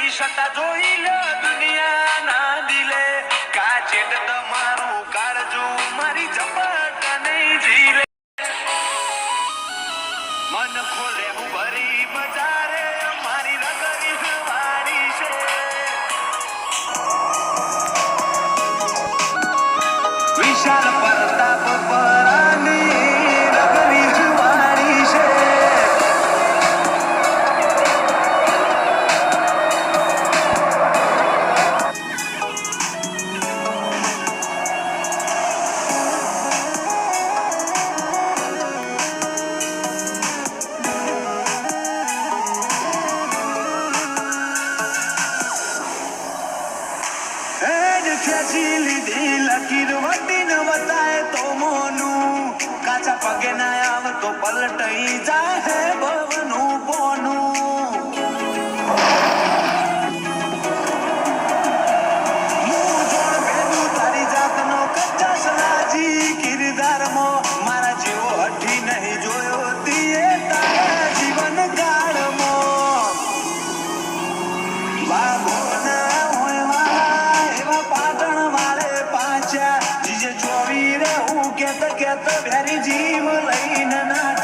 સતા જોઈ લો દુનિયાના દિલે કાચેટ તમારું કાળજું મારી ઝપટ નહીં ઝીલે મન ખોલે હું ભરી બજારે મારી રગરી વાળી છે વિશાળ પ્રતાપ પરાની રગરી વાળી છે ખેંચી લીધી લકીર વટી ન બતાય તો મોનું કાચા પગે ના આવ તો પલટાઈ જાય હે ભવનું પોનું હું જોડ ભેદું તારી જાતનો કચ્ચા સલાજી કિરદારમાં મારા જેવો હઠી નહીં જોયો તીએ તારા જીવન કાળમાં બાબોના જીજે ચોવી રે હું કેત ભેરી જીવ લઈને ના